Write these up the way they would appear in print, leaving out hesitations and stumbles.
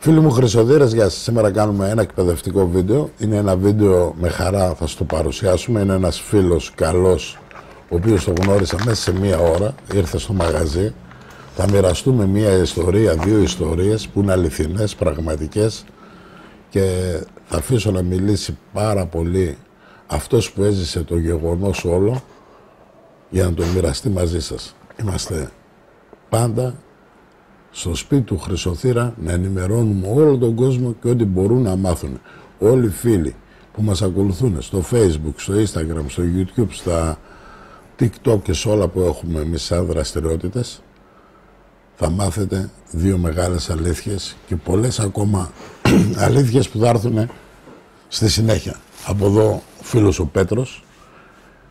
Φίλοι μου Χρυσοδύρες, γεια σας. Σήμερα κάνουμε ένα εκπαιδευτικό βίντεο. Είναι ένα βίντεο με χαρά, θα στο παρουσιάσουμε. Είναι ένας φίλος καλός, ο οποίος το γνώρισα μέσα σε μία ώρα. Ήρθε στο μαγαζί. Θα μοιραστούμε μία ιστορία, δύο ιστορίες που είναι αληθινές, πραγματικές, και θα αφήσω να μιλήσει πάρα πολύ αυτός που έζησε το γεγονός όλο για να το μοιραστεί μαζί σας. Είμαστε πάντα στο σπίτι του Χρυσοθύρα να ενημερώνουμε όλο τον κόσμο και ό,τι μπορούν να μάθουν. Όλοι οι φίλοι που μας ακολουθούν στο Facebook, στο Instagram, στο YouTube, στα TikTok και σε όλα που έχουμε εμείς σαν δραστηριότητες, θα μάθετε δύο μεγάλες αλήθειες και πολλές ακόμα αλήθειες που θα έρθουν στη συνέχεια. Από εδώ ο φίλος ο Πέτρος,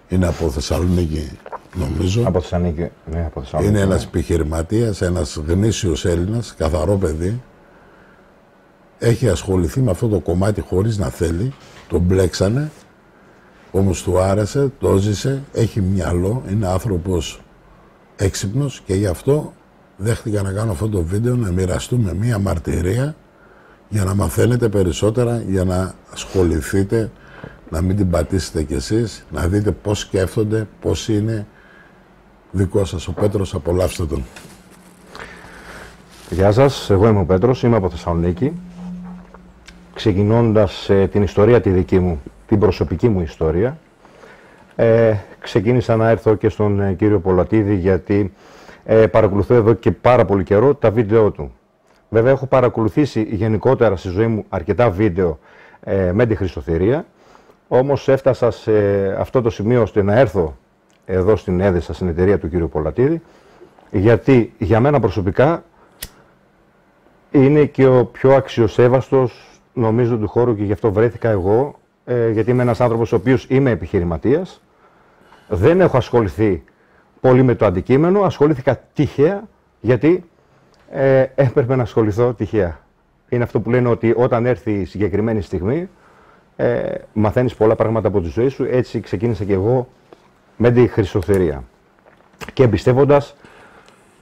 είναι από Θεσσαλονίκη νομίζω. Από Θεσσαλονίκη, ναι, από Θεσσαλονίκη. Είναι ένας επιχειρηματίας, ένας γνήσιος Έλληνας, καθαρό παιδί. Έχει ασχοληθεί με αυτό το κομμάτι χωρίς να θέλει. Τον μπλέξανε, όμως του άρεσε, το ζήσε, έχει μυαλό, είναι άνθρωπος έξυπνος και γι' αυτό δέχτηκα να κάνω αυτό το βίντεο, να μοιραστούμε μία μαρτυρία για να μαθαίνετε περισσότερα, για να ασχοληθείτε, να μην την πατήσετε κι εσείς, να δείτε πώς σκέφτονται, πώς είναι. Δικό σας ο Πέτρος, απολαύστε τον. Γεια σας, εγώ είμαι ο Πέτρος, είμαι από Θεσσαλονίκη. Ξεκινώντας την ιστορία τη δική μου, την προσωπική μου ιστορία, ξεκίνησα να έρθω και στον κύριο Πολατίδη, γιατί παρακολουθώ εδώ και πάρα πολύ καιρό τα βίντεο του. Βέβαια έχω παρακολουθήσει γενικότερα στη ζωή μου αρκετά βίντεο με τη Χρυσοθυρία, όμως έφτασα σε αυτό το σημείο ώστε να έρθω εδώ στην Έδεσα, στην εταιρεία του κύριου Πολατίδη, γιατί για μένα προσωπικά είναι και ο πιο αξιοσέβαστος νομίζω του χώρου και γι' αυτό βρέθηκα εγώ, γιατί είμαι ένας άνθρωπος ο οποίος είμαι επιχειρηματίας, δεν έχω ασχοληθεί πολύ με το αντικείμενο, ασχολήθηκα τυχαία γιατί έπρεπε να ασχοληθώ τυχαία. Είναι αυτό που λένε ότι όταν έρθει η συγκεκριμένη στιγμή μαθαίνεις πολλά πράγματα από τη ζωή σου, έτσι ξεκίνησα και εγώ με τη Χρυσοθυρία. Και εμπιστεύοντας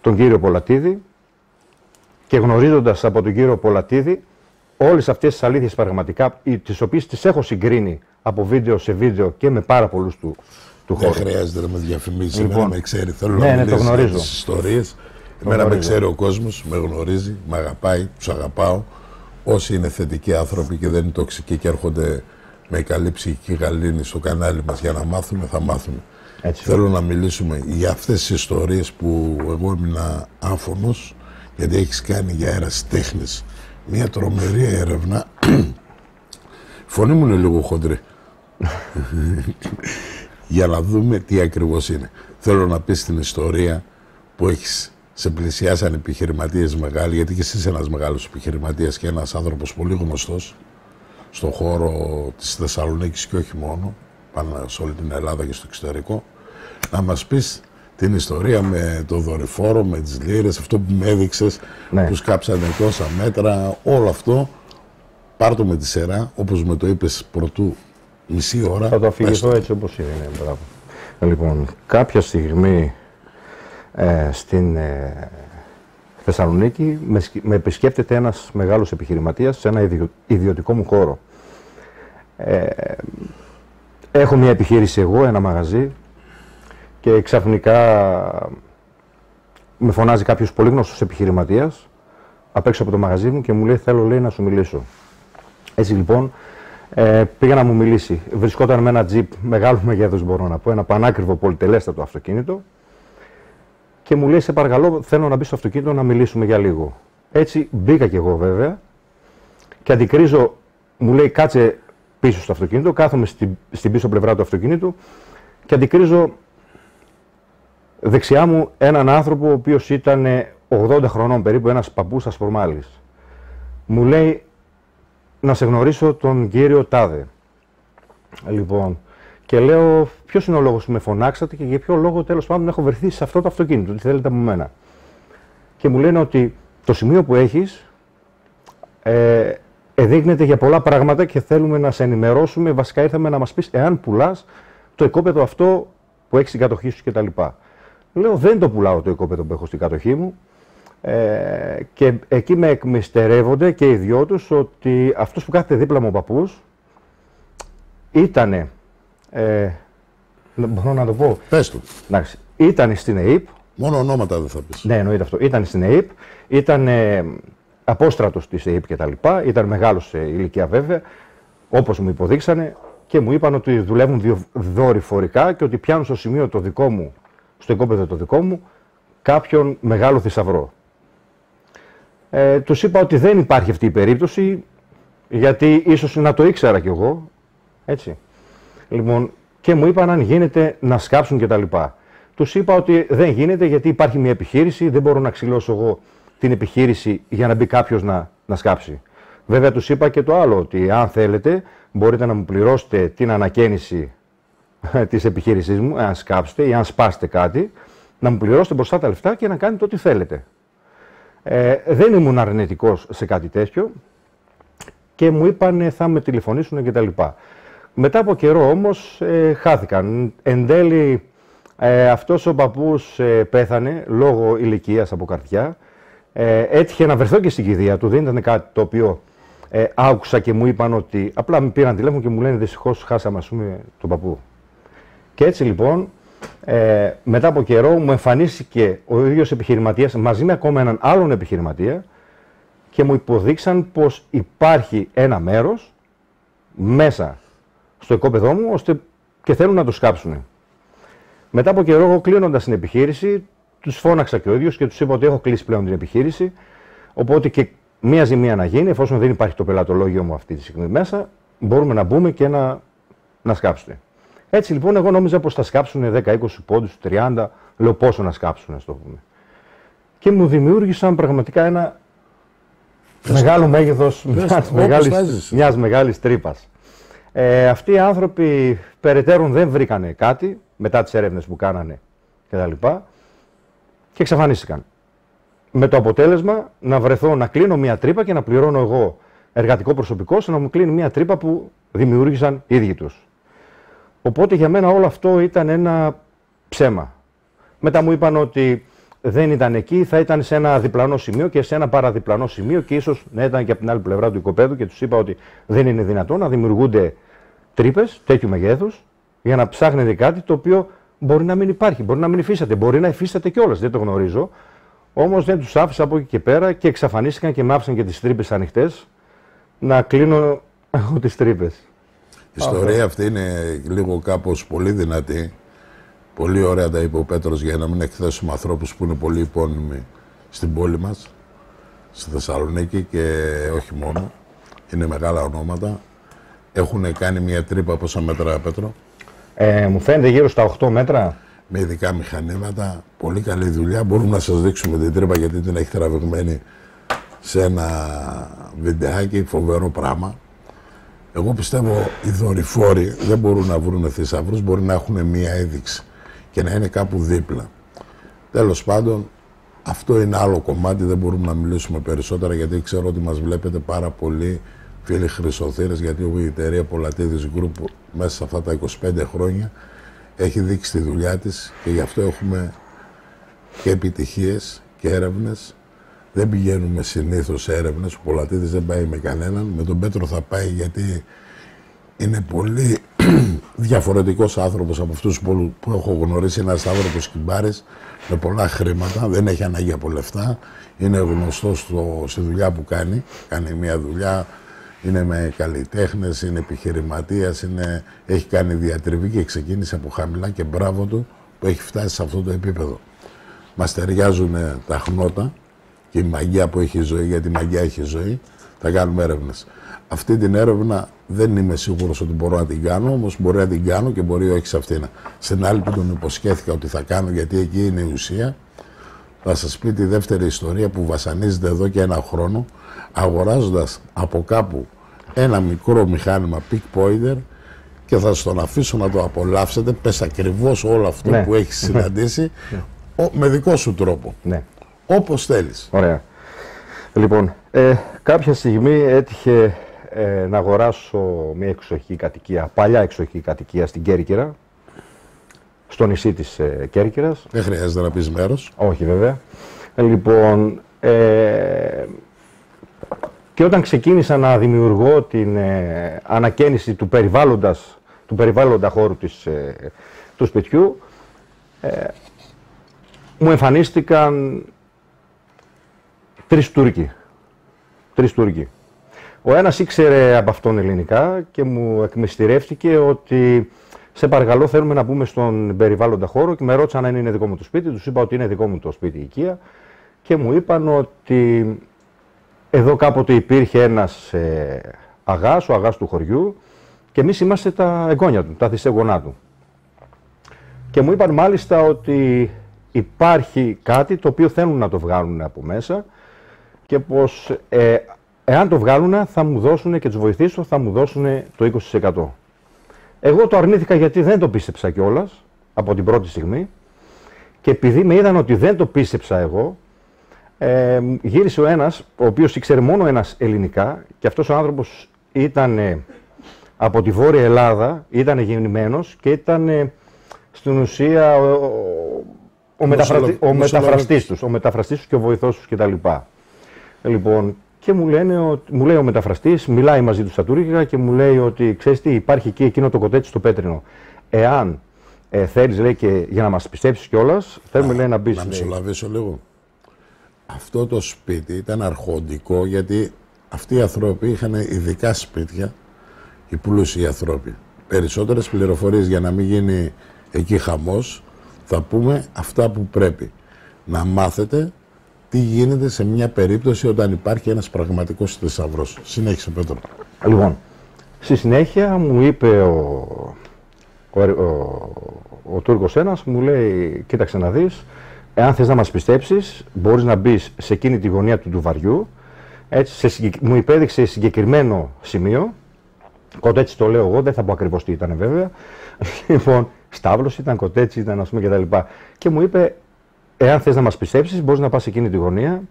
τον κύριο Πολατίδη και γνωρίζοντας από τον κύριο Πολατίδη όλες αυτές τις αλήθειες πραγματικά, τις οποίες τις έχω συγκρίνει από βίντεο σε βίντεο και με πάρα πολλούς του χώρου. Δεν χρειάζεται να με διαφημίσει, λοιπόν, εμένα με ξέρει, θέλω να μιλήσω για τις ιστορίες. Εμένα με ξέρει ο κόσμος, με γνωρίζει, με αγαπάει, τους αγαπάω. Όσοι είναι θετικοί άνθρωποι και δεν είναι τοξικοί και έρχονται με καλή ψυχική γαλήνη στο κανάλι μας για να μάθουμε, θα μάθουμε. Έτσι. Θέλω να μιλήσουμε για αυτές τις ιστορίες που εγώ ήμουν άφωνος, γιατί έχεις κάνει για αερασιτέχνης μια τρομερή έρευνα. Φωνή μου είναι λίγο χοντρή. Για να δούμε τι ακριβώς είναι. Θέλω να πεις την ιστορία που έχεις, σε πλησιάσαν επιχειρηματίες μεγάλοι, γιατί και εσύ είσαι ένας μεγάλος επιχειρηματίας και ένας άνθρωπος πολύ γνωστός στον χώρο της Θεσσαλονίκης και όχι μόνο, πάνω σε όλη την Ελλάδα και στο εξωτερικό. Να μας πεις την ιστορία με το δορυφόρο, με τις λίρες, αυτό που με έδειξες, ναι, που σκάψανε τόσα μέτρα, όλο αυτό. Πάρ' το με τη σειρά, όπως με το είπες πρωτού μισή ώρα. θα το αφηγηθώ έτσι όπως είναι. Μπράβο. Λοιπόν, κάποια στιγμή στην Θεσσαλονίκη με επισκέπτεται ένας μεγάλος επιχειρηματίας σε ένα ιδιωτικό μου χώρο. Έχω μια επιχείρηση εγώ, ένα μαγαζί, και ξαφνικά με φωνάζει κάποιος πολύ γνωστός επιχειρηματίας απ' έξω από το μαγαζί μου και μου λέει: θέλω, λέει, να σου μιλήσω. Έτσι λοιπόν πήγα να μου μιλήσει. Βρισκόταν με ένα τζιπ μεγάλου μεγέθους, μπορώ να πω, ένα πανάκριβο πολυτελέστατο αυτοκίνητο, και μου λέει: σε παρακαλώ, θέλω να μπει στο αυτοκίνητο να μιλήσουμε για λίγο. Έτσι μπήκα κι εγώ βέβαια και αντικρίζω, μου λέει: κάτσε πίσω στο αυτοκίνητο. Κάθομαι στην πίσω πλευρά του αυτοκίνητου και αντικρίζω δεξιά μου έναν άνθρωπο ο οποίος ήταν 80 χρονών περίπου, ένας παππούς ασπρομάλης. Μου λέει: να σε γνωρίσω τον κύριο Τάδε. Λοιπόν, και λέω: ποιος είναι ο λόγος που με φωνάξατε και για ποιο λόγο τέλος πάντων έχω βρεθεί σε αυτό το αυτοκίνητο, τι θέλετε από μένα. Και μου λένε ότι το σημείο που έχεις εδείκνεται για πολλά πράγματα και θέλουμε να σε ενημερώσουμε. Βασικά ήρθαμε να μας πεις εάν πουλάς το οικόπεδο αυτό που έχεις στην κατοχή σου κτλ. Λέω: δεν το πουλάω το οικόπεδο που έχω στην κατοχή μου. Και εκεί με εκμυστερεύονται και οι δυο τους ότι αυτός που κάθεται δίπλα μου ο παππούς ήτανε, μπορώ να το πω. Πες του. Εντάξει, ήταν στην ΕΕΠ. Μόνο ονόματα δεν θα πεις. Ναι, εννοείται αυτό. Ήταν στην ΕΕΠ, ήταν απόστρατος της ΕΕΠ κτλ. Ήταν μεγάλος σε ηλικία βέβαια, όπως μου υποδείξανε και μου είπαν ότι δουλεύουν δορυφορικά και ότι πιάνουν στο σημείο το δικό μου, στο οικόπεδο το δικό μου, κάποιον μεγάλο θησαυρό. Τους είπα ότι δεν υπάρχει αυτή η περίπτωση, γιατί ίσως να το ήξερα κι εγώ, έτσι. Λοιπόν, και μου είπαν αν γίνεται να σκάψουν κτλ. Τους είπα ότι δεν γίνεται γιατί υπάρχει μια επιχείρηση, δεν μπορώ να ξυλώσω εγώ την επιχείρηση για να μπει κάποιος να σκάψει. Βέβαια τους είπα και το άλλο, ότι αν θέλετε μπορείτε να μου πληρώσετε την ανακαίνιση της επιχείρησής μου, αν σκάψετε ή αν σπάσετε κάτι, να μου πληρώσετε μπροστά τα λεφτά και να κάνετε ό,τι θέλετε. Δεν ήμουν αρνητικός σε κάτι τέτοιο και μου είπαν θα με τηλεφωνήσουν κτλ. Μετά από καιρό όμως χάθηκαν. Εν τέλει αυτός ο παππούς πέθανε λόγω ηλικίας από καρδιά. Έτυχε να βρεθώ και στην κηδεία του, δεν ήταν κάτι το οποίο άκουσα και μου είπαν ότι απλά με πήραν τηλέφωνο και μου λένε δυστυχώς χάσαμε ας πούμε τον παππού. Και έτσι λοιπόν μετά από καιρό μου εμφανίστηκε ο ίδιος επιχειρηματίας μαζί με ακόμα έναν άλλον επιχειρηματία και μου υποδείξαν πως υπάρχει ένα μέρος μέσα στο οικόπεδό μου ώστε και θέλουν να το σκάψουν. Μετά από καιρό, εγώ κλείνοντας την επιχείρηση, τους φώναξα και ο ίδιος και τους είπα ότι έχω κλείσει πλέον την επιχείρηση. Οπότε και μία ζημία να γίνει, εφόσον δεν υπάρχει το πελατολόγιο μου αυτή τη στιγμή μέσα, μπορούμε να μπούμε και να σκάψουν. Έτσι λοιπόν, εγώ νόμιζα πως θα σκάψουν 10, 20 πόντους, 30, λέω πόσο να σκάψουν, ας το πούμε. Και μου δημιούργησαν πραγματικά ένα μεγάλο μέγεθος μιας μεγάλης τρύπας. Αυτοί οι άνθρωποι περαιτέρω δεν βρήκανε κάτι μετά τις έρευνες που κάνανε κτλ. Και εξαφανίστηκαν. Με το αποτέλεσμα να βρεθώ να κλείνω μια τρύπα και να πληρώνω εγώ εργατικό προσωπικό ώστε να μου κλείνει μια τρύπα που δημιούργησαν οι ίδιοι τους. Οπότε για μένα όλο αυτό ήταν ένα ψέμα. Μετά μου είπαν ότι δεν ήταν εκεί, θα ήταν σε ένα διπλανό σημείο και σε ένα παραδιπλανό σημείο και ίσως να ήταν και από την άλλη πλευρά του οικοπαίδου και τους είπα ότι δεν είναι δυνατόν να δημιουργούνται τρύπες τέτοιου μεγέθους για να ψάχνετε κάτι το οποίο μπορεί να μην υπάρχει, μπορεί να μην υφίσταται, μπορεί να υφίσταται κιόλας, δεν το γνωρίζω. Όμως δεν τους άφησα από εκεί και πέρα και εξαφανίστηκαν και μ' άφησαν και τις τρύπες ανοιχτές να κλείνω εγώ τις τρύπες. Η ιστορία αυτή είναι λίγο κάπως πολύ δυνατή. Πολύ ωραία τα είπε ο Πέτρος για να μην εκθέσουμε ανθρώπους που είναι πολύ υπόνυμοι στην πόλη μας, στη Θεσσαλονίκη και όχι μόνο. Είναι μεγάλα ονόματα. Έχουν κάνει μια τρύπα πόσα μέτρα, Πέτρο? Μου φαίνεται γύρω στα 8 μέτρα. Με ειδικά μηχανήματα. Πολύ καλή δουλειά. Μπορούμε να σας δείξουμε την τρύπα γιατί την έχει τραβηγμένη σε ένα βιντεάκι. Φοβερό πράγμα. Εγώ πιστεύω οι δορυφόροι δεν μπορούν να βρουν θησαυρούς, μπορεί να έχουν μία έδειξη και να είναι κάπου δίπλα. Τέλος πάντων, αυτό είναι άλλο κομμάτι, δεν μπορούμε να μιλήσουμε περισσότερα γιατί ξέρω ότι μας βλέπετε πάρα πολλοί φίλοι χρυσοθύρες, γιατί η εταιρεία Πολατίδης Group μέσα σε αυτά τα 25 χρόνια έχει δείξει τη δουλειά της και γι' αυτό έχουμε και επιτυχίες και έρευνες. Δεν πηγαίνουμε συνήθως σε έρευνες, ο Πολατίδης δεν πάει με κανέναν, με τον Πέτρο θα πάει γιατί είναι πολύ διαφορετικός άνθρωπος από αυτούς που έχω γνωρίσει. Ένας άνθρωπος κυμπάρης με πολλά χρήματα, δεν έχει ανάγκη από λεφτά, είναι γνωστός στη δουλειά που κάνει, κάνει μια δουλειά, είναι με καλλιτέχνες, είναι επιχειρηματίας, έχει κάνει διατριβή και ξεκίνησε από χαμηλά και μπράβο του που έχει φτάσει σε αυτό το επίπεδο. Μας ταιριάζουν τα χνότα και η μαγεία που έχει η ζωή, γιατί η μαγεία έχει ζωή, θα κάνουμε έρευνες. Αυτή την έρευνα δεν είμαι σίγουρος ότι μπορώ να την κάνω, όμως μπορεί να την κάνω και μπορεί όχι σε αυτήν. Στην άλλη που τον υποσχέθηκα ότι θα κάνω, γιατί εκεί είναι η ουσία, θα σας πει τη δεύτερη ιστορία που βασανίζεται εδώ και ένα χρόνο, αγοράζοντας από κάπου ένα μικρό μηχάνημα pick pointer και θα σας τον αφήσω να το απολαύσετε, πες ακριβώς όλο αυτό που έχεις συναντήσει, με δικό σου τρόπο. Ναι. Όπως θέλεις. Ωραία. Λοιπόν, κάποια στιγμή έτυχε να αγοράσω μια εξοχική κατοικία, παλιά εξοχική κατοικία στην Κέρκυρα, στο νησί της Κέρκυρας. Δεν χρειάζεται να πεις μέρος. Όχι βέβαια. Λοιπόν, Και όταν ξεκίνησα να δημιουργώ την ανακαίνιση του περιβάλλοντα χώρου του σπιτιού, μου εμφανίστηκαν τρεις Τούρκοι. Ο ένας ήξερε από αυτόν ελληνικά και μου εκμυστηρεύτηκε ότι σε παρακαλώ θέλουμε να μπούμε στον περιβάλλοντα χώρο και με ρώτησαν αν είναι δικό μου το σπίτι, τους είπα ότι είναι δικό μου το σπίτι οικία και μου είπαν ότι εδώ κάποτε υπήρχε ένας αγάς, ο αγάς του χωριού και εμείς είμαστε τα εγγόνια του, τα θυσεγγονά του. Και μου είπαν μάλιστα ότι υπάρχει κάτι το οποίο θέλουν να το βγάλουν από μέσα και πως εάν το βγάλουν θα μου δώσουν και τους βοηθήσω, θα μου δώσουν το 20%. Εγώ το αρνήθηκα γιατί δεν το πίστεψα κιόλας από την πρώτη στιγμή και επειδή με είδαν ότι δεν το πίστεψα εγώ, γύρισε ο ένας, ο οποίος ήξερε μόνο ένας ελληνικά και αυτός ο άνθρωπος ήταν από τη Βόρεια Ελλάδα, ήταν γεννημένος και ήταν στην ουσία ο μεταφραστής τους και ο βοηθός τους κτλ. Λοιπόν, και μου λέει ο μεταφραστής, μιλάει μαζί του στα τουρκικά και μου λέει ότι ξέρεις τι, υπάρχει εκεί εκείνο το κοτέτσι στο πέτρινο. Εάν θέλεις, λέει, και για να μας πιστέψεις κιόλας, θέλουμε, λέει, να μπεις. Να μισολαβήσω λίγο. Αυτό το σπίτι ήταν αρχοντικό γιατί αυτοί οι άνθρωποι είχαν ειδικά σπίτια, οι πλούσιοι άνθρωποι. Περισσότερες πληροφορίες για να μην γίνει εκεί χαμός, θα πούμε αυτά που πρέπει. Να μάθετε τι γίνεται σε μια περίπτωση όταν υπάρχει ένας πραγματικός θησαυρός. Συνέχισε, Πέτρο. Λοιπόν, στη συνέχεια μου είπε ο Τούρκος ένας, μου λέει, κοίταξε να δεις, εάν θες να μας πιστέψεις, μπορείς να μπεις σε εκείνη τη γωνία του ντουβαριού, έτσι, μου υπέδειξε συγκεκριμένο σημείο, κοτέτσι το λέω εγώ, δεν θα πω ακριβώς τι ήταν βέβαια, λοιπόν, στάβλος ήταν, κοτέτσι ήταν, ας πούμε, κτλ. Και μου είπε, εάν θες να μας πιστέψεις, μπορείς να πας σε εκείνη τη γωνία,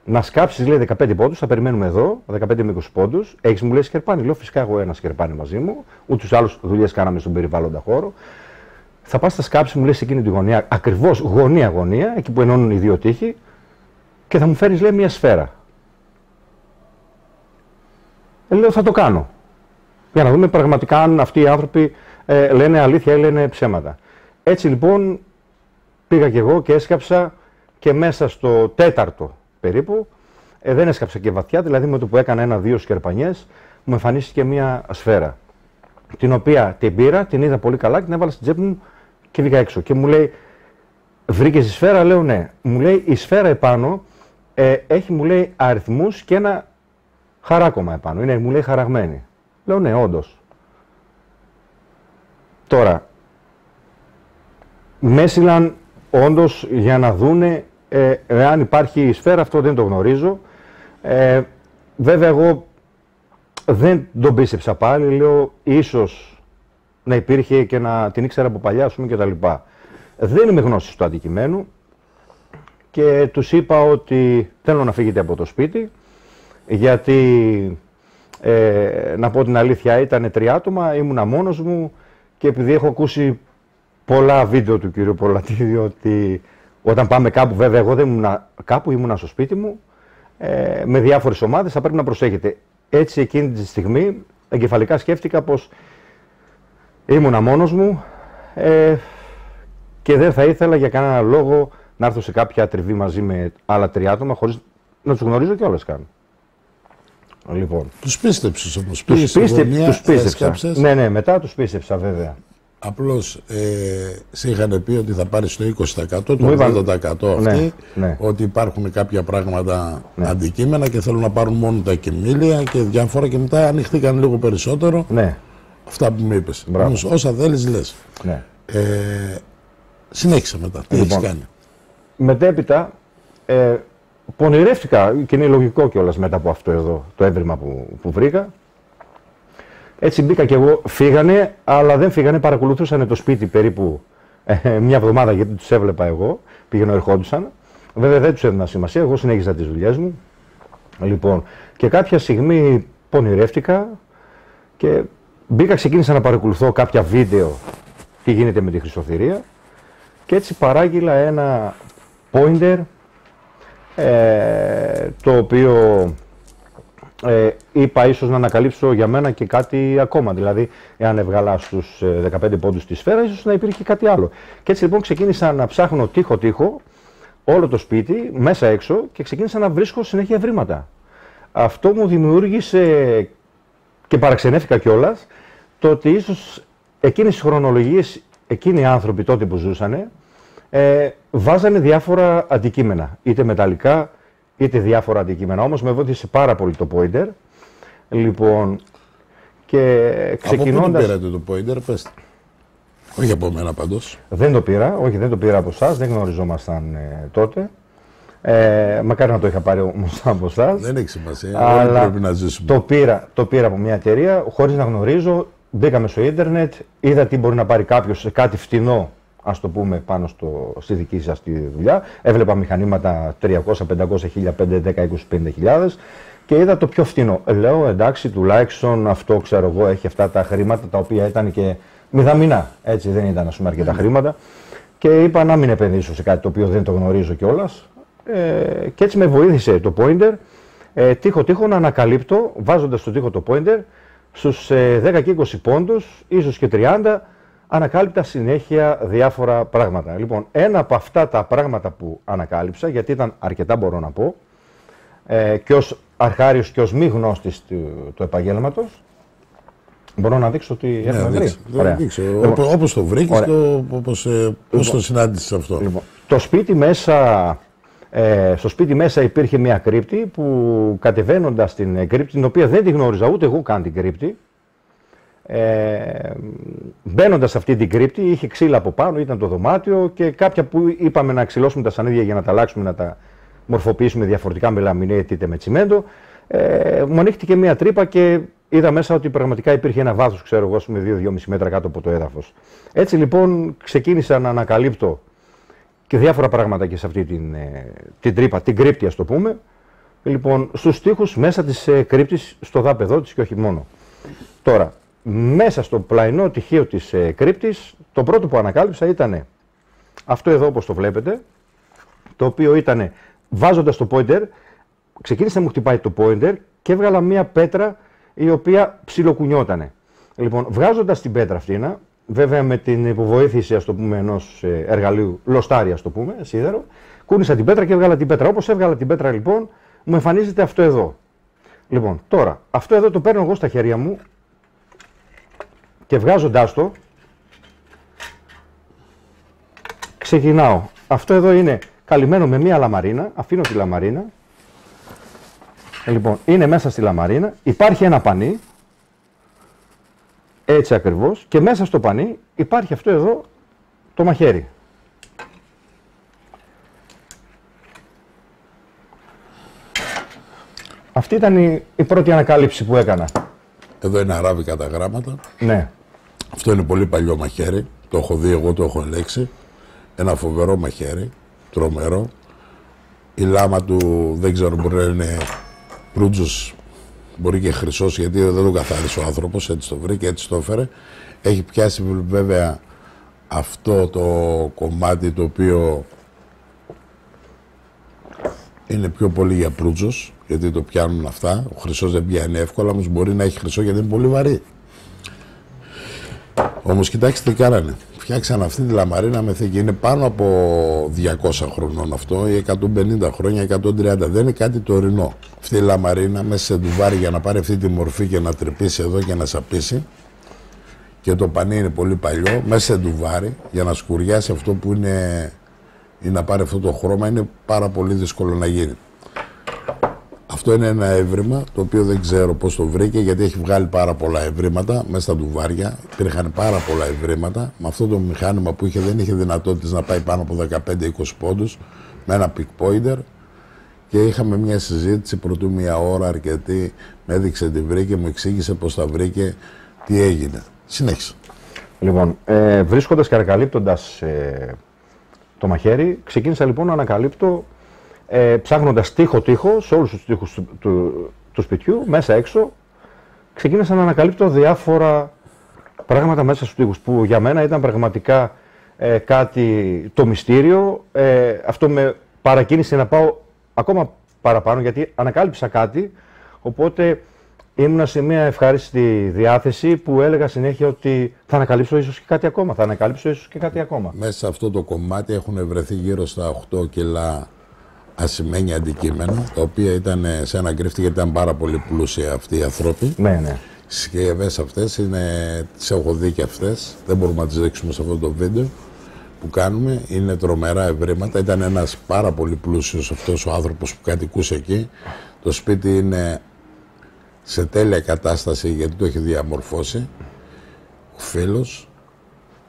να σκάψεις, λέει, 15 πόντους, θα περιμένουμε εδώ, 15 με 20 πόντους. Έχεις, μου λέει, σκερπάνι. Λέω, φυσικά εγώ ένα σκερπάνι μαζί μου, ούτως άλλους δουλειές κάναμε στον περιβάλλοντα χώρο. Θα πας, θα σκάψεις, μου λέει, σε εκείνη τη γωνία, ακριβώς γωνία-γωνία, εκεί που ενώνουν οι δύο τοίχοι, και θα μου φέρεις, λέει, μια σφαίρα. Λέω, θα το κάνω. Για να δούμε πραγματικά αν αυτοί οι άνθρωποι λένε αλήθεια ή λένε ψέματα. Έτσι λοιπόν πήγα κι εγώ και έσκαψα και μέσα στο τέταρτο περίπου, δεν έσκαψα και βαθιά, δηλαδή με το που έκανα ένα-δύο σκερπανιές, μου εμφανίστηκε μια σφαίρα. Την οποία την πήρα, την είδα πολύ καλά και την έβαλα στην τσέπη μου και βγήκα έξω. Και μου λέει, βρήκες τη σφαίρα? Λέω ναι. Μου λέει, η σφαίρα επάνω έχει, μου λέει, αριθμούς και ένα χαράκωμα επάνω. Είναι, μου λέει, χαραγμένη. Λέω ναι, όντως. Τώρα, με έστειλαν όντως για να δούνε εάν υπάρχει η σφαίρα, αυτό δεν το γνωρίζω. Βέβαια εγώ δεν τον πίστεψα πάλι, λέω ίσως να υπήρχε και να την ήξερα από παλιά, ας πούμε, κτλ. Δεν είμαι γνώστης του αντικειμένου και τους είπα ότι θέλω να φύγετε από το σπίτι, γιατί να πω την αλήθεια ήταν 3 άτομα, ήμουνα μόνος μου και επειδή έχω ακούσει πολλά βίντεο του κύριου Πολατίδη ότι όταν πάμε κάπου, βέβαια εγώ δεν ήμουνα κάπου, ήμουνα στο σπίτι μου, με διάφορες ομάδες, θα πρέπει να προσέχετε. Έτσι εκείνη τη στιγμή εγκεφαλικά σκέφτηκα πως ήμουνα μόνος μου και δεν θα ήθελα για κανένα λόγο να έρθω σε κάποια τριβή μαζί με άλλα 3 άτομα χωρίς να τους γνωρίζω κιόλας καν. Λοιπόν. Τους πίστεψες όμως. Τους πίστεψα. Ναι, μετά τους πίστεψα βέβαια. Απλώς σε είχαν πει ότι θα πάρεις το 20%, το 80% αυτοί, ναι. ότι υπάρχουν κάποια πράγματα, αντικείμενα και θέλουν να πάρουν μόνο τα κεμήλια και διάφορα και μετά ανοιχτήκαν λίγο περισσότερο. Ναι. Αυτά που μου είπες. Όμως όσα θέλεις λες. Ναι. Συνέχισε μετά. Τι έχεις κάνει? Μετέπειτα πονηρεύτηκα και είναι λογικό κιόλας μετά από αυτό εδώ το έβριμα που βρήκα. Έτσι μπήκα κι εγώ, φύγανε, αλλά δεν φύγανε, παρακολουθούσαν το σπίτι περίπου μια εβδομάδα γιατί τους έβλεπα εγώ, πήγαινε ερχόντουσαν. Βέβαια δεν τους έδινα σημασία, εγώ συνέχιζα τις δουλειές μου. Λοιπόν, και κάποια στιγμή πονηρεύτηκα και μπήκα, ξεκίνησα να παρακολουθώ κάποια βίντεο τι γίνεται με τη χρυσοθυρία και έτσι παράγγειλα ένα pointer το οποίο είπα ίσως να ανακαλύψω για μένα και κάτι ακόμα. Δηλαδή, εάν έβγαλα στους 15 πόντους τη σφαίρα, ίσως να υπήρχε κάτι άλλο. Και έτσι λοιπόν ξεκίνησα να ψάχνω τείχο-τείχο όλο το σπίτι, μέσα έξω, και ξεκίνησα να βρίσκω συνέχεια ευρήματα. Αυτό μου δημιούργησε και παραξενεύτηκα κιόλας το ότι ίσως εκείνες τις χρονολογίες, εκείνοι οι άνθρωποι τότε που ζούσανε, βάζανε διάφορα αντικείμενα, είτε μεταλλικά, είτε διάφορα αντικείμενα. Όμως με βοήθησε πάρα πολύ το pointer. Λοιπόν, και ξεκινώντας... Από πού το πήρατε το pointer, πες? Όχι από μένα πάντως. Δεν το πήρα, όχι, δεν το πήρα από εσάς, δεν γνωριζόμασταν τότε. Μακάρι να το είχα πάρει όμως από εσάς. Δεν έχει σημασία, αλλά πρέπει να ζήσουμε. Το πήρα από μια εταιρεία, χωρίς να γνωρίζω. Μπήκαμε στο ίντερνετ, είδα τι μπορεί να πάρει κάποιος σε κάτι φτηνό, ας το πούμε, πάνω στη δική σας τη δουλειά. Έβλεπα μηχανήματα 300, 500, 1000, 5, 10, 20, 50.000 και είδα το πιο φτηνό. Λέω, εντάξει, τουλάχιστον αυτό, ξέρω εγώ, έχει αυτά τα χρήματα τα οποία ήταν και μηδαμινά. Έτσι, δεν ήταν, ας πούμε, αρκετά χρήματα. Και είπα να μην επενδύσω σε κάτι το οποίο δεν το γνωρίζω κιόλας. Και έτσι με βοήθησε το pointer. Τείχο να ανακαλύπτω, βάζοντας στο τείχο το pointer, στους 10 και 20 πόντους, ίσως και 30, ανακάλυπτα συνέχεια διάφορα πράγματα. Λοιπόν, ένα από αυτά τα πράγματα που ανακάλυψα, γιατί ήταν αρκετά μπορώ να πω, και ως αρχάριος και ως μη γνώστης του επαγγέλματος, μπορώ να δείξω ότι έχουμε βρει. Λοιπόν, όπως το βρήκες, πώς το συνάντησες αυτό. Λοιπόν, στο σπίτι μέσα υπήρχε μια κρύπτη που, κατεβαίνοντας την κρύπτη, την οποία δεν τη γνώριζα ούτε εγώ καν την κρύπτη, μπαίνοντας σε αυτή την κρύπτη, είχε ξύλα από πάνω, ήταν το δωμάτιο και κάποια που είπαμε να ξυλώσουμε τα σανίδια για να τα αλλάξουμε, να τα μορφοποιήσουμε διαφορετικά με λαμινέτ είτε με τσιμέντο. Μου ανοίχτηκε μια τρύπα και είδα μέσα ότι πραγματικά υπήρχε ένα βάθος, ξέρω εγώ, με 2-2,5 μέτρα κάτω από το έδαφος. Έτσι λοιπόν ξεκίνησα να ανακαλύπτω και διάφορα πράγματα και σε αυτή την τρύπα, την κρύπτη, ας το πούμε. Λοιπόν, στους τοίχους μέσα της κρύπτης, στο δάπεδό της και όχι μόνο. Τώρα, μέσα στο πλαϊνό τυχείο της κρύπτης, το πρώτο που ανακάλυψα ήταν αυτό εδώ, όπως το βλέπετε, το οποίο ήταν, βάζοντας το pointer, ξεκίνησε να μου χτυπάει το pointer και έβγαλα μία πέτρα η οποία ψιλοκουνιότανε. Λοιπόν, βγάζοντας την πέτρα αυτήνα, βέβαια με την υποβοήθηση, ας το πούμε, ενός εργαλείου, λοστάρι, ας το πούμε, σίδερο, κούνησα την πέτρα και έβγαλα την πέτρα. Όπως έβγαλα την πέτρα, λοιπόν, μου εμφανίζεται αυτό εδώ. Λοιπόν, τώρα, αυτό εδώ το παίρνω εγώ στα χέρια μου και βγάζοντάς το, ξεκινάω. Αυτό εδώ είναι καλυμμένο με μία λαμαρίνα, αφήνω τη λαμαρίνα. Λοιπόν, είναι μέσα στη λαμαρίνα, υπάρχει ένα πανί, έτσι ακριβώς, και μέσα στο πανί υπάρχει αυτό εδώ το μαχαίρι. Αυτή ήταν η πρώτη ανακάλυψη που έκανα. Εδώ είναι αράβικα τα γράμματα. Ναι. Αυτό είναι πολύ παλιό μαχαίρι. Το έχω δει εγώ, το έχω ελέξει. Ένα φοβερό μαχαίρι, τρομερό. Η λάμα του δεν ξέρω, μπορεί να είναι προύτζος, μπορεί και χρυσός, γιατί δεν το καθάρισε ο άνθρωπος, έτσι το βρήκε, έτσι το έφερε. Έχει πιάσει βέβαια αυτό το κομμάτι το οποίο είναι πιο πολύ για προύτζος, γιατί το πιάνουν αυτά. Ο χρυσός δεν πιάνει εύκολα, όμως μπορεί να έχει χρυσό γιατί είναι πολύ βαρύ. Όμως κοιτάξτε τι κάνανε. Φτιάξαν αυτή τη λαμαρίνα με θήκη. Είναι πάνω από 200 χρονών αυτό, ή 150 χρόνια, 130. Δεν είναι κάτι τωρινό. Αυτή η λαμαρίνα μέσα σε ντουβάρι για να πάρει αυτή τη μορφή και να τρυπήσει εδώ και να σαπίσει. Και το πανί είναι πολύ παλιό. Μέσα σε ντουβάρι για να σκουριάσει αυτό που είναι ή να πάρει αυτό το χρώμα είναι πάρα πολύ δύσκολο να γίνει. Αυτό είναι ένα έβριμα το οποίο δεν ξέρω πώς το βρήκε, γιατί έχει βγάλει πάρα πολλά ευρήματα μέσα στα ντουβάρια. Υπήρχαν πάρα πολλά ευρήματα. Με αυτό το μηχάνημα που είχε δεν είχε δυνατότητες να πάει πάνω από 15-20 πόντους με ένα pick pointer. Και είχαμε μια συζήτηση πρωτού μια ώρα αρκετή. Με έδειξε τι βρήκε, μου εξήγησε πώς τα βρήκε, τι έγινε. Συνέχισε. Λοιπόν, βρίσκοντας και ανακαλύπτοντας το μαχαίρι, ξεκίνησα λοιπόν να ανακαλύπτω. Ψάχνοντας τείχο-τείχο σε όλους τους τείχους του σπιτιού, μέσα έξω, ξεκίνησα να ανακαλύπτω διάφορα πράγματα μέσα στους τείχους που για μένα ήταν πραγματικά κάτι το μυστήριο. Αυτό με παρακίνησε να πάω ακόμα παραπάνω, γιατί ανακάλυψα κάτι, οπότε ήμουνα σε μια ευχάριστη διάθεση που έλεγα συνέχεια ότι θα ανακαλύψω ίσως και κάτι ακόμα, θα ανακαλύψω ίσως και κάτι ακόμα. Μέσα σε αυτό το κομμάτι έχουν βρεθεί γύρω στα 8 κιλά ασημένια αντικείμενα, τα οποία ήταν σε ένα γκρίφτη, γιατί ήταν πάρα πολύ πλούσιοι αυτοί οι άνθρωποι. Ναι, ναι. Οι συσκευές αυτές τις έχω δει και αυτές, δεν μπορούμε να τις δείξουμε σε αυτό το βίντεο που κάνουμε. Είναι τρομερά ευρήματα. Ήταν ένας πάρα πολύ πλούσιος αυτός ο άνθρωπος που κατοικούσε εκεί. Το σπίτι είναι σε τέλεια κατάσταση, γιατί το έχει διαμορφώσει ο φίλος,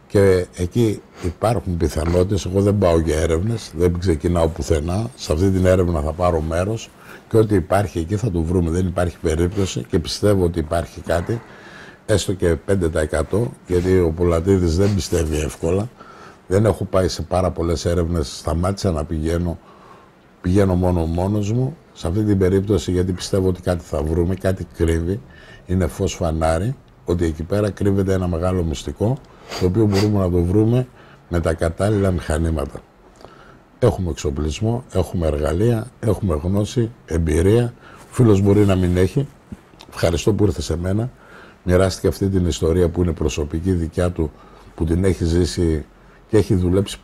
και εκεί υπάρχουν πιθανότητες. Εγώ δεν πάω για έρευνες, δεν ξεκινάω πουθενά. Σε αυτή την έρευνα θα πάρω μέρος και ό,τι υπάρχει εκεί θα το βρούμε. Δεν υπάρχει περίπτωση, και πιστεύω ότι υπάρχει κάτι, έστω και 5%, γιατί ο Πολατίδης δεν πιστεύει εύκολα. Δεν έχω πάει σε πάρα πολλές έρευνες, σταμάτησα να πηγαίνω μόνος μου. Σε αυτή την περίπτωση, γιατί πιστεύω ότι κάτι θα βρούμε, κάτι κρύβει, είναι φως φανάρι, ότι εκεί πέρα κρύβεται ένα μεγάλο μυστικό, το οποίο μπορούμε να το βρούμε με τα κατάλληλα μηχανήματα. Έχουμε εξοπλισμό, έχουμε εργαλεία, έχουμε γνώση, εμπειρία. Ο φίλος μπορεί να μην έχει. Ευχαριστώ που ήρθε σε μένα. Μοιράστηκε αυτή την ιστορία που είναι προσωπική δικιά του, που την έχει ζήσει και έχει δουλέψει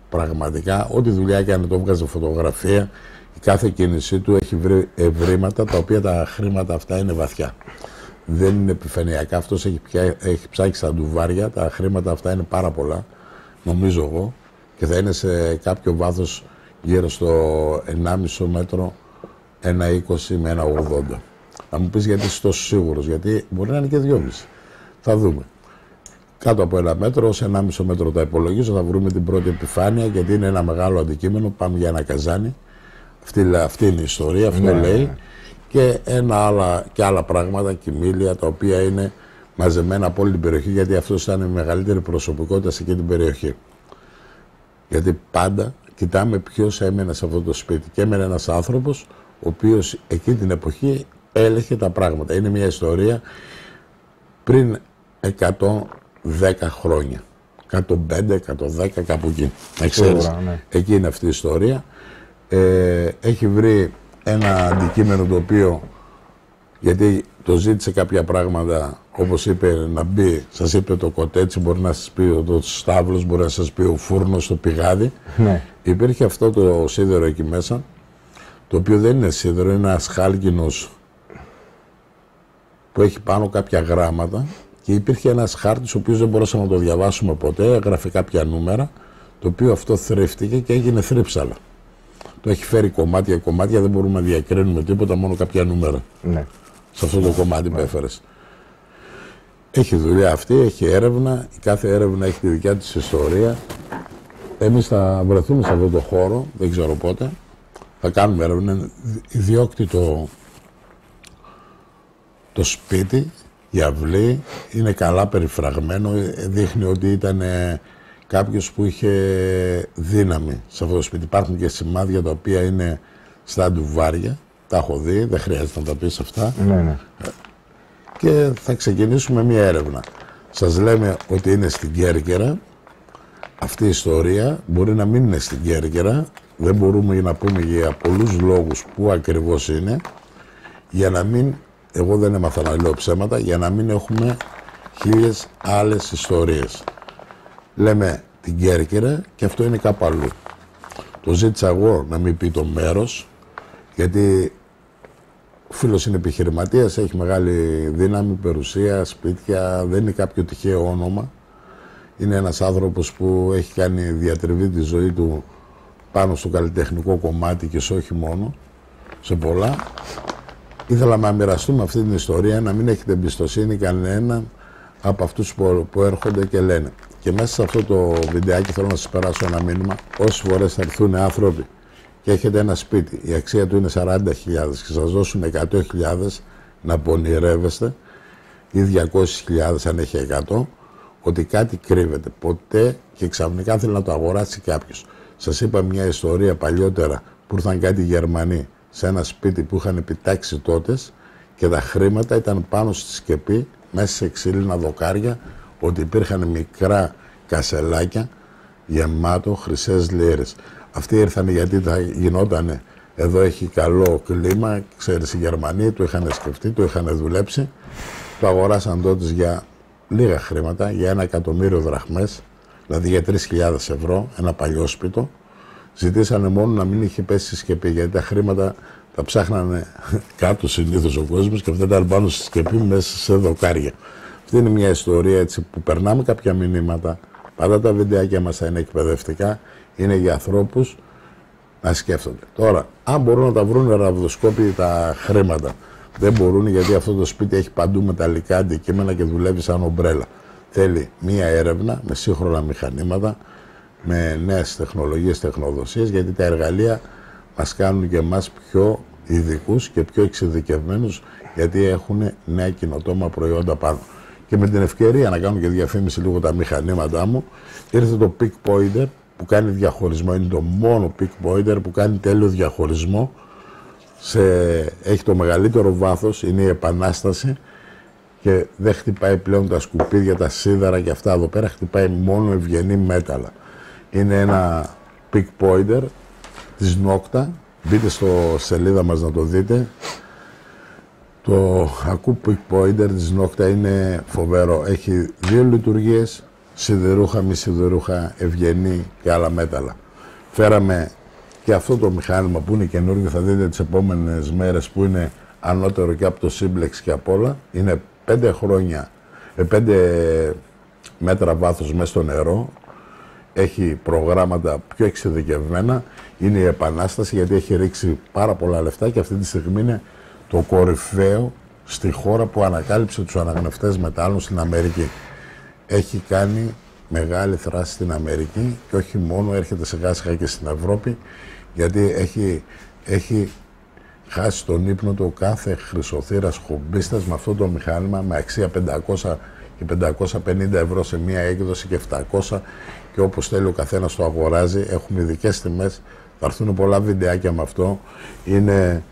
πραγματικά. Ό,τι δουλειά και αν το βγάζει φωτογραφία, η κάθε κίνησή του έχει βρει ευρήματα, τα οποία τα χρήματα αυτά είναι βαθιά. Δεν είναι επιφανειακά. Αυτός έχει ψάξει στα ντουβάρια. Τα χρήματα αυτά είναι πάρα πολλά, νομίζω εγώ, και θα είναι σε κάποιο βάθος γύρω στο 1,5 μέτρο, 1,20 με 1,80. Θα μου πεις γιατί είσαι τόσο σίγουρος, γιατί μπορεί να είναι και 2,5. Θα δούμε. Κάτω από 1 μέτρο, σε 1,5 μέτρο τα υπολογίζω, θα βρούμε την πρώτη επιφάνεια, γιατί είναι ένα μεγάλο αντικείμενο. Πάμε για ένα καζάνι. Αυτή είναι η ιστορία, αυτό λέει. Και άλλα πράγματα, κοιμήλια, τα οποία είναι μαζεμένα από όλη την περιοχή, γιατί αυτός ήταν η μεγαλύτερη προσωπικότητα σε εκείνη την περιοχή. Γιατί πάντα κοιτάμε ποιος έμενε σε αυτό το σπίτι. Και έμενε ένας άνθρωπος, ο οποίος εκείνη την εποχή έλεγε τα πράγματα. Είναι μια ιστορία πριν 110 χρόνια. 105, 110, κάπου εκεί. Ναι. Εκεί είναι αυτή η ιστορία. Έχει βρει ένα αντικείμενο το οποίο, γιατί το ζήτησε κάποια πράγματα, όπως είπε να μπει, σας είπε το κοτέτσι, μπορεί να σας πει το στάβλος, μπορεί να σας πει ο φούρνος, το πηγάδι. Ναι. Υπήρχε αυτό το σίδερο εκεί μέσα, το οποίο δεν είναι σίδερο, είναι ένας χάλκινος που έχει πάνω κάποια γράμματα, και υπήρχε ένας χάρτης ο οποίος δεν μπορούσαμε να το διαβάσουμε ποτέ, έγραφε κάποια νούμερα, το οποίο αυτό θρύφτηκε και έγινε θρύψαλα. Το έχει φέρει κομμάτια, δεν μπορούμε να διακρίνουμε τίποτα, μόνο κάποια νούμερα. Ναι. Σε αυτό το κομμάτι που έφερες. Έχει δουλειά αυτή, έχει έρευνα, η κάθε έρευνα έχει τη δικιά της ιστορία. Εμείς θα βρεθούμε σε αυτό το χώρο, δεν ξέρω πότε. Θα κάνουμε έρευνα, ιδιόκτητο το σπίτι, η αυλή, είναι καλά περιφραγμένο, δείχνει ότι ήταν κάποιος που είχε δύναμη σε αυτό το σπίτι. Υπάρχουν και σημάδια τα οποία είναι στα ντουβάρια, τα έχω δει, δεν χρειάζεται να τα πεις αυτά. Ναι. Και θα ξεκινήσουμε μια έρευνα. Σας λέμε ότι είναι στην Κέρκυρα. Αυτή η ιστορία μπορεί να μην είναι στην Κέρκυρα. Δεν μπορούμε να πούμε για πολλούς λόγους που ακριβώς είναι. Για να μην, εγώ δεν έμαθα να λέω ψέματα, για να μην έχουμε 1000 άλλες ιστορίες. Λέμε την Κέρκυρα και αυτό είναι κάπου αλλού. Το ζήτησα εγώ να μην πει το μέρος, γιατί ο φίλος είναι επιχειρηματίας, έχει μεγάλη δύναμη, περιουσία, σπίτια, δεν είναι κάποιο τυχαίο όνομα. Είναι ένας άνθρωπος που έχει κάνει διατριβή τη ζωή του πάνω στο καλλιτεχνικό κομμάτι και σε όχι μόνο, σε πολλά. Ήθελα να μοιραστούμε αυτή την ιστορία, να μην έχετε εμπιστοσύνη κανέναν από αυτούς που έρχονται και λένε. Και μέσα σε αυτό το βιντεάκι θέλω να σας περάσω ένα μήνυμα. Όσες φορές θα έρθουν άνθρωποι και έχετε ένα σπίτι, η αξία του είναι 40.000 και σας δώσουν 100.000 να πονηρεύεστε, ή 200.000 αν έχει 100, ότι κάτι κρύβεται. Ποτέ και ξαφνικά θέλει να το αγοράσει κάποιος. Σας είπα μια ιστορία παλιότερα που ήρθαν κάτι Γερμανοί σε ένα σπίτι που είχαν επιτάξει τότες και τα χρήματα ήταν πάνω στη σκεπή, μέσα σε ξύλινα δοκάρια, ότι υπήρχαν μικρά κασελάκια γεμάτο χρυσές λίρες. Αυτοί ήρθαν γιατί θα γινόταν Εδώ έχει καλό κλίμα, ξέρεις, οι Γερμανοί το είχαν σκεφτεί, το είχαν δουλέψει. Το αγοράσαν τότε για λίγα χρήματα, για 1.000.000 δραχμές, δηλαδή για 3.000 ευρώ, ένα παλιόσπιτο. Ζητήσανε μόνο να μην είχε πέσει στη σκεπή, γιατί τα χρήματα τα ψάχνανε κάτω συνήθως ο κόσμος και αυτά ήταν πάνω στη σκεπή μέσα σε δοκάρια. Αυτή είναι μια ιστορία έτσι που περνάμε κάποια μηνύματα. Πάντα τα βιντεάκια μας θα είναι εκπαιδευτικά, είναι για ανθρώπους να σκέφτονται. Τώρα, αν μπορούν να τα βρουν ραβδοσκόποι τα χρήματα, δεν μπορούν, γιατί αυτό το σπίτι έχει παντού μεταλλικά αντικείμενα και δουλεύει σαν ομπρέλα. Θέλει μία έρευνα με σύγχρονα μηχανήματα, με νέες τεχνολογίες, τεχνοδοσίες, γιατί τα εργαλεία μας κάνουν και εμάς πιο ειδικούς και πιο εξειδικευμένους, γιατί έχουν νέα καινοτόμα προϊόντα πάνω. Και με την ευκαιρία να κάνω και διαφήμιση λίγο τα μηχανήματά μου, ήρθε το Peak Pointer που κάνει διαχωρισμό, είναι το μόνο Peak Pointer που κάνει τέλειο διαχωρισμό. Έχει το μεγαλύτερο βάθος, είναι η επανάσταση και δεν χτυπάει πλέον τα σκουπίδια, τα σίδερα και αυτά εδώ πέρα, χτυπάει μόνο ευγενή μέταλλα. Είναι ένα Peak Pointer της Nokta, μπείτε στο σελίδα μας να το δείτε. Το ακού Peak Pointer της Nokta είναι φοβερό, έχει 2 λειτουργίες, σιδερούχα, μη σιδερούχα, ευγενή και άλλα μέταλλα. Φέραμε και αυτό το μηχάνημα που είναι καινούργιο, θα δείτε τις επόμενες μέρες, που είναι ανώτερο και από το Simplex και από όλα. Είναι 5 μέτρα βάθος μέσα στο νερό. Έχει προγράμματα πιο εξειδικευμένα. Είναι η επανάσταση, γιατί έχει ρίξει πάρα πολλά λεφτά και αυτή τη στιγμή είναι το κορυφαίο στη χώρα που ανακάλυψε τους αναγνευτές μετάλλων στην Αμερική. Έχει κάνει μεγάλη θράση στην Αμερική και όχι μόνο, έρχεται σιγά σιγά και στην Ευρώπη, γιατί έχει χάσει τον ύπνο του κάθε χρυσοθύρας χομπίστας με αυτό το μηχάνημα, με αξία 500 και 550 ευρώ σε μία έκδοση και 700, και όπως θέλει ο καθένας το αγοράζει. Έχουμε ειδικές τιμές, θα έρθουν πολλά βιντεάκια με αυτό. Είναι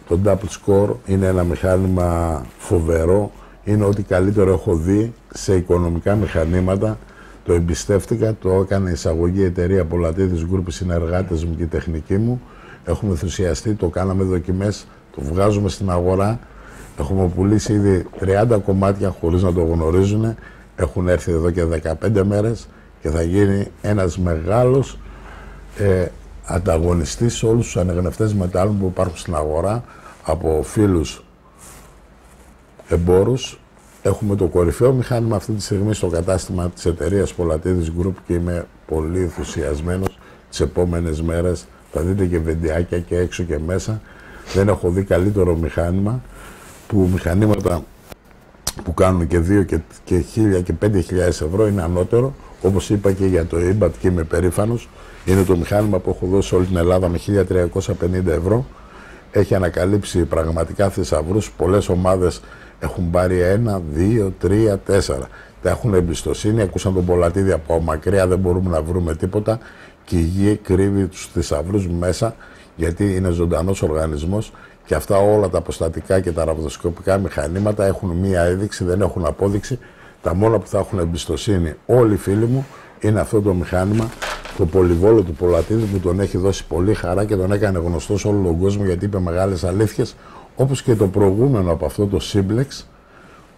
το Double Score, είναι ένα μηχάνημα φοβερό. Είναι ό,τι καλύτερο έχω δει σε οικονομικά μηχανήματα. Το εμπιστεύτηκα, το έκανε εισαγωγή η εταιρεία Πολατίδης Group, οι συνεργάτες μου και η τεχνική μου. Έχουμε ενθουσιαστεί, το κάναμε δοκιμές, το βγάζουμε στην αγορά. Έχουμε πουλήσει ήδη 30 κομμάτια χωρίς να το γνωρίζουν. Έχουν έρθει εδώ και 15 μέρες και θα γίνει ένας μεγάλος ανταγωνιστής σε όλους τους ανεγνευτές μετάλλων που υπάρχουν στην αγορά από φίλους εμπόρους. Έχουμε το κορυφαίο μηχάνημα αυτή τη στιγμή στο κατάστημα της εταιρείας Πολατίδης Group και είμαι πολύ ενθουσιασμένος. Τις επόμενες μέρες θα δείτε και βιντεάκια και έξω και μέσα. Δεν έχω δει καλύτερο μηχάνημα, που μηχανήματα που κάνουν και 2 και 1.000 και 5.000 ευρώ είναι ανώτερο. Όπως είπα και για το IMBAT και είμαι περήφανος. Είναι το μηχάνημα που έχω δώσει σε όλη την Ελλάδα με 1.350 ευρώ. Έχει ανακαλύψει πραγματικά θησαυρούς. Πολλές ομάδες έχουν πάρει 1, 2, 3, 4. Τα έχουν εμπιστοσύνη, ακούσαν τον Πολατίδη από μακριά, δεν μπορούμε να βρούμε τίποτα. Και η γη κρύβει τους θησαυρούς μέσα, γιατί είναι ζωντανός οργανισμός. Και αυτά όλα τα αποστατικά και τα ραβδοσκοπικά μηχανήματα έχουν μία έδειξη, δεν έχουν απόδειξη. Τα μόνα που θα έχουν εμπιστοσύνη όλοι οι φίλοι μου είναι αυτό το μηχάνημα, το πολυβόλο του Πολατίδη, που τον έχει δώσει πολύ χαρά και τον έκανε γνωστό σε όλο τον κόσμο, γιατί είπε μεγάλες αλήθειες. Όπως και το προηγούμενο από αυτό το Simplex,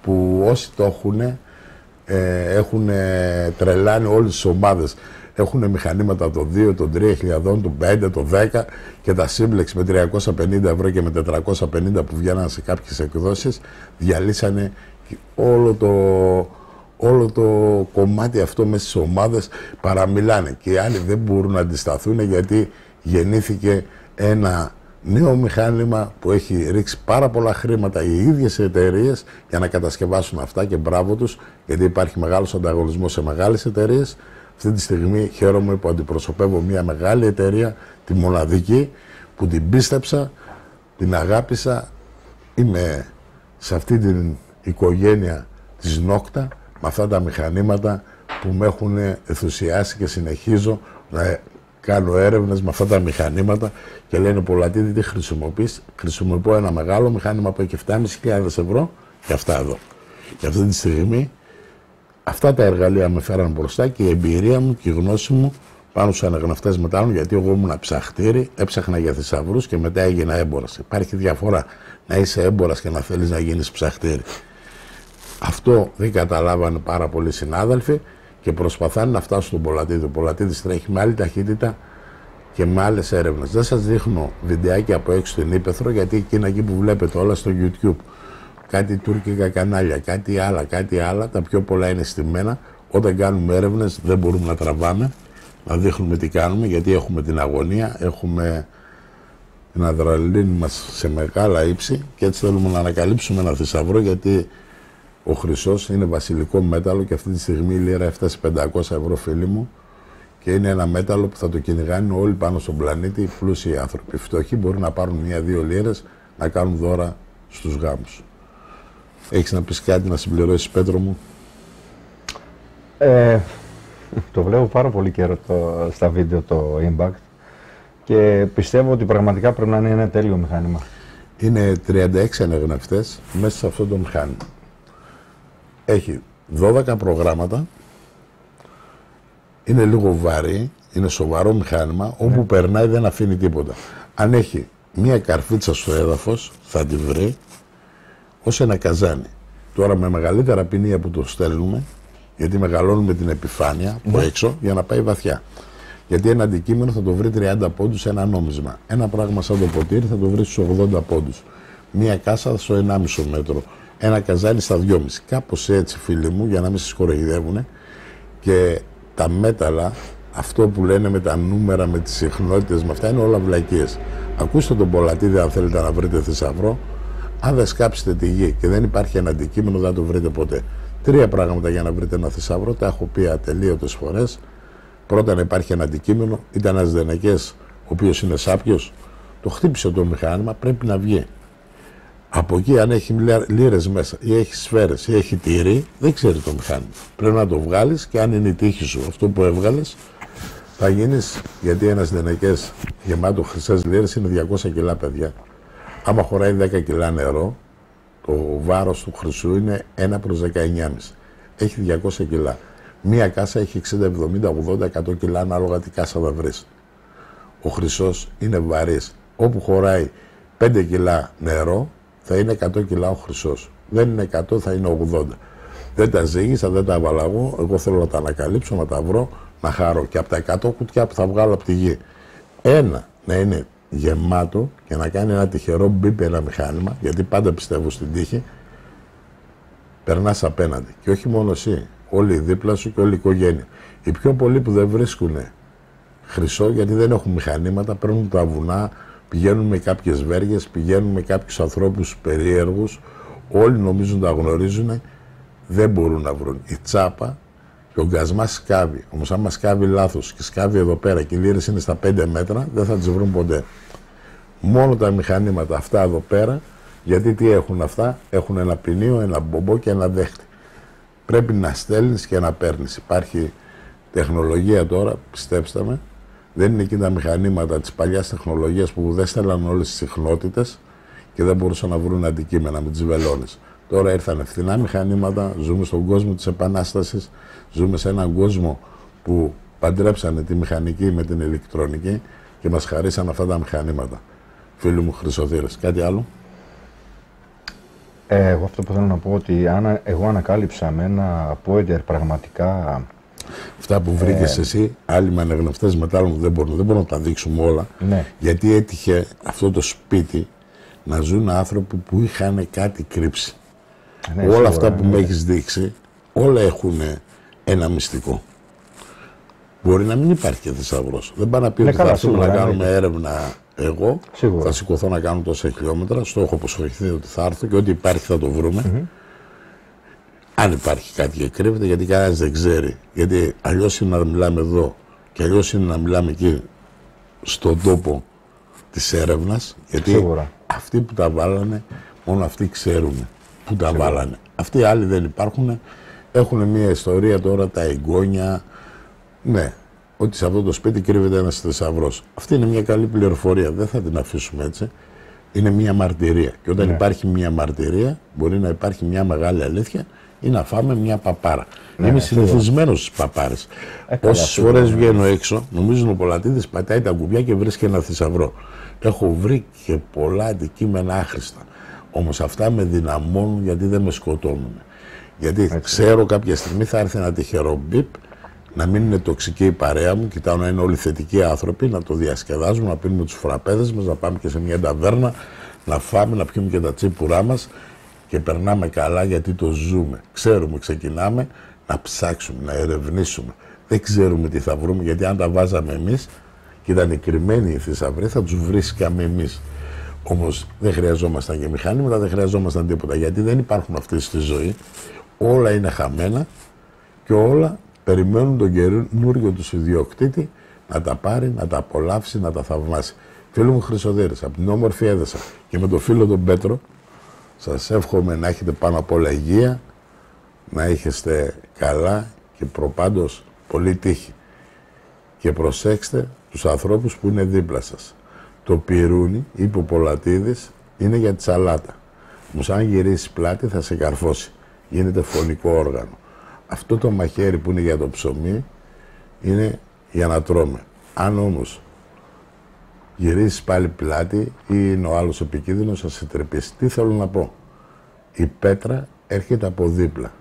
που όσοι το έχουν τρελάνει όλες τις ομάδες. Έχουν μηχανήματα το 2, το 3.000, το 5, το 10 και τα Simplex με 350 ευρώ και με 450 που βγαίναν σε κάποιες εκδόσεις, διαλύσανε όλο το κομμάτι αυτό μέσα στις ομάδες, παραμιλάνε. Και οι άλλοι δεν μπορούν να αντισταθούν, γιατί γεννήθηκε ένα νέο μηχάνημα που έχει ρίξει πάρα πολλά χρήματα οι ίδιες εταιρείες για να κατασκευάσουν αυτά, και μπράβο τους, γιατί υπάρχει μεγάλος ανταγωνισμός σε μεγάλες εταιρείες. Αυτή τη στιγμή χαίρομαι που αντιπροσωπεύω μια μεγάλη εταιρεία, τη μοναδική, που την πίστεψα, την αγάπησα. Είμαι σε αυτή την οικογένεια της Nokta, με αυτά τα μηχανήματα που με έχουν ενθουσιάσει, και συνεχίζω να κάνω έρευνες με αυτά τα μηχανήματα και λένε Πολατίδη, τι χρησιμοποιείς? Χρησιμοποιώ ένα μεγάλο μηχάνημα που έχει 7.500 ευρώ και αυτά εδώ. Και αυτή τη στιγμή αυτά τα εργαλεία με φέραν μπροστά, και η εμπειρία μου και η γνώση μου πάνω στους αναγνωστές μετάλλων, γιατί εγώ ήμουν ψαχτήρι, έψαχνα για θησαυρούς και μετά έγινα έμπορας. Υπάρχει διαφορά να είσαι έμπορας και να θέλεις να γίνεις ψαχτήρι. Αυτό δεν καταλάβανε πάρα πολλοί συνάδελφοι και προσπαθάνε να φτάσουν στον Πολατίδη. Ο Πολατίδης τρέχει με άλλη ταχύτητα και με άλλες έρευνες. Δεν σας δείχνω βιντεάκι από έξω στην Ύπαιθρο, γιατί εκείνα εκεί που βλέπετε όλα στο YouTube, κάτι τουρκικά κανάλια, κάτι άλλα, τα πιο πολλά είναι στημένα. Όταν κάνουμε έρευνες δεν μπορούμε να τραβάμε, να δείχνουμε τι κάνουμε, γιατί έχουμε την αγωνία, έχουμε την αδραλίνη μας σε μεγάλα ύψη και έτσι θέλουμε να ανακαλύψουμε ένα θησαυρό, γιατί ο χρυσός είναι βασιλικό μέταλλο και αυτή τη στιγμή η λίρα έφτασε 500 ευρώ, φίλοι μου, και είναι ένα μέταλλο που θα το κυνηγάνε όλοι πάνω στον πλανήτη, οι πλούσιοι άνθρωποι. Οι φτωχοί μπορεί να πάρουν 1-2 λίρες να κάνουν δώρα στους γάμους. Έχεις να πεις κάτι να συμπληρώσεις, Πέτρο μου? Το βλέπω πάρα πολύ καιρό στα βίντεο το Impact και πιστεύω ότι πραγματικά πρέπει να είναι ένα τέλειο μηχάνημα. Είναι 36 ανεγνευτές μέσα σε αυτό το μηχάνημα. Έχει 12 προγράμματα, είναι λίγο βαρύ, είναι σοβαρό μηχάνημα, όπου περνάει δεν αφήνει τίποτα. Αν έχει μία καρφίτσα στο έδαφος θα τη βρει ως ένα καζάνι. Τώρα με μεγαλύτερα ποινία που το στέλνουμε, γιατί μεγαλώνουμε την επιφάνεια από έξω για να πάει βαθιά. Γιατί ένα αντικείμενο θα το βρει 30 πόντους σε ένα νόμισμα. Ένα πράγμα σαν το ποτήρι θα το βρει στους 80 πόντους. Μία κάσα στο 1,5 μέτρο. Ένα καζάνι στα 2,5. Κάπως έτσι, φίλοι μου, για να μην σας κοροϊδεύουνε. Και τα μέταλλα, αυτό που λένε με τα νούμερα, με τις συχνότητες, με αυτά είναι όλα βλακίες. Ακούστε τον Πολατίδη αν θέλετε να βρείτε θησαυρό. Αν δεν σκάψετε τη γη και δεν υπάρχει ένα αντικείμενο, δεν θα το βρείτε ποτέ. 3 πράγματα για να βρείτε ένα θησαυρό, τα έχω πει ατελείωτες φορές. Πρώτα, να υπάρχει ένα αντικείμενο, ήταν ένας Δενεκές, ο οποίος είναι σάπιος, το χτύπησε το μηχάνημα, πρέπει να βγει. Από εκεί, αν έχει λίρες μέσα, ή έχει σφαίρες, ή έχει τυρί, δεν ξέρει το μηχάνημα. Πρέπει να το βγάλεις και αν είναι η τύχη σου αυτό που έβγαλες, θα γίνεις, γιατί ένας Δενεκές γεμάτο χρυσές λίρες είναι 200 κιλά, παιδιά. Άμα χωράει 10 κιλά νερό, το βάρος του χρυσού είναι 1/19,5. Έχει 200 κιλά. Μία κάσα έχει 60, 70, 80, 100 κιλά ανάλογα τι κάσα θα βρεις. Ο χρυσός είναι βαρύς. Όπου χωράει 5 κιλά νερό θα είναι 100 κιλά ο χρυσός. Δεν είναι 100, θα είναι 80. Δεν τα ζήγησα, δεν τα έβαλα εγώ θέλω να τα ανακαλύψω, να τα βρω, να χαρώ. Και από τα 100 κουτιά που θα βγάλω από τη γη, ένα να είναι γεμάτο και να κάνει ένα τυχερό μπιπ ένα μηχάνημα, γιατί πάντα πιστεύω στην τύχη, περνάς απέναντι. Και όχι μόνο εσύ, όλοι οι δίπλα σου και όλη η οικογένεια. Οι πιο πολλοί που δεν βρίσκουν χρυσό, γιατί δεν έχουν μηχανήματα, παίρνουν τα βουνά, πηγαίνουν με κάποιες βέργες, πηγαίνουν με κάποιους ανθρώπους περίεργους, όλοι νομίζουν τα γνωρίζουν, δεν μπορούν να βρουν. Η τσάπα και ο γκασμάς σκάβει. Όμως άμα σκάβει λάθος και σκάβει εδώ πέρα και οι λίρες είναι στα 5 μέτρα, δεν θα τις βρουν ποτέ. Μόνο τα μηχανήματα αυτά εδώ πέρα, γιατί τι έχουν αυτά, έχουν ένα ποινίο, ένα μπομπό και ένα δέχτη. Πρέπει να στέλνεις και να παίρνεις. Υπάρχει τεχνολογία τώρα, πιστέψτε με, δεν είναι εκεί τα μηχανήματα της παλιάς τεχνολογίας που δεν στέλναν όλες τις συχνότητες και δεν μπορούσαν να βρουν αντικείμενα με τις βελόνες. Τώρα ήρθαν φθηνά μηχανήματα, ζούμε στον κόσμο της Επανάστασης, ζούμε σε έναν κόσμο που παντρέψανε τη μηχανική με την ηλεκτρονική και μας χαρίσαν αυτά τα μηχανήματα. Φίλοι μου χρυσοθύρες, κάτι άλλο? Εγώ αυτό που θέλω να πω ότι εγώ ανακάλυψα με ένα πόιντερ πραγματικά. Αυτά που βρήκες εσύ, άλλοι με αναγνωστές μετάλλων δεν μπορούμε να τα δείξουμε όλα. Ναι. Γιατί έτυχε αυτό το σπίτι να ζουν άνθρωποι που είχαν κάτι κρύψει. Ναι, όλα σίγουρα, αυτά που με έχεις δείξει, όλα έχουν ένα μυστικό. Μπορεί να μην υπάρχει και θησαυρός. Δεν πάει να πει ότι θα έρθουμε να κάνουμε έρευνα εγώ, σίγουρα. Θα σηκωθώ να κάνω τόσα χιλιόμετρα, στο έχω προσοχηθεί ότι θα έρθω και ό,τι υπάρχει θα το βρούμε. Αν υπάρχει κάτι και κρύβεται, γιατί κανένας δεν ξέρει. Γιατί αλλιώς είναι να μιλάμε εδώ και αλλιώς είναι να μιλάμε εκεί στον τόπο της έρευνας. Γιατί σίγουρα. Αυτοί που τα βάλανε, μόνο αυτοί ξέρουν που τα βάλανε. Αυτοί οι άλλοι δεν υπάρχουν. Έχουν μια ιστορία τώρα, τα εγγόνια. Ναι, ότι σε αυτό το σπίτι κρύβεται ένας θησαυρός. Αυτή είναι μια καλή πληροφορία. Δεν θα την αφήσουμε έτσι. Είναι μια μαρτυρία. Και όταν υπάρχει μια μαρτυρία, μπορεί να υπάρχει μια μεγάλη αλήθεια ή να φάμε μια παπάρα. Είμαι συνηθισμένος στις παπάρες. Όσες φορές βγαίνω έξω, νομίζουν ο Πολατίδης πατάει τα κουμπιά και βρίσκει ένα θησαυρό. Έχω βρει και πολλά αντικείμενα άχρηστα. Όμως αυτά με δυναμώνουν γιατί δεν με σκοτώνουν. Γιατί ξέρω κάποια στιγμή θα έρθει ένα τυχερό μπιπ, να μην είναι τοξική η παρέα μου, κοιτάω να είναι όλοι θετικοί άνθρωποι, να το διασκεδάζουμε, να πίνουμε τους φραπέδες μας, να πάμε και σε μια ταβέρνα, να φάμε, να πιούμε και τα τσίπουρά μας και περνάμε καλά γιατί το ζούμε. Ξέρουμε, ξεκινάμε να ψάξουμε, να ερευνήσουμε. Δεν ξέρουμε τι θα βρούμε, γιατί αν τα βάζαμε εμείς και ήταν κρυμμένοι οι θησαυροί, θα τους βρίσκαμε εμείς. Όμως δεν χρειαζόμασταν και μηχανήματα, δεν χρειαζόμασταν τίποτα, γιατί δεν υπάρχουν αυτοί στη ζωή. Όλα είναι χαμένα και όλα περιμένουν τον καινούριο του ιδιοκτήτη να τα πάρει, να τα απολαύσει, να τα θαυμάσει. Φίλοι μου Χρυσοδέρης, από την όμορφη Έδεσα και με τον φίλο τον Πέτρο, σας εύχομαι να έχετε πάνω απ' όλα υγεία, να έχετε καλά και προπάντως πολύ τύχη. Και προσέξτε τους ανθρώπους που είναι δίπλα σας. Το πυρούνι, είπε ο Πολατίδης, είναι για τη σαλάτα. Όμως αν γυρίσεις πλάτη θα σε καρφώσει. Γίνεται φωνικό όργανο. Αυτό το μαχαίρι που είναι για το ψωμί είναι για να τρώμε. Αν όμως γυρίσεις πάλι πλάτη ή είναι ο άλλος επικίνδυνος, θα σε τρεπήσει. Τι θέλω να πω. Η πέτρα έρχεται από δίπλα.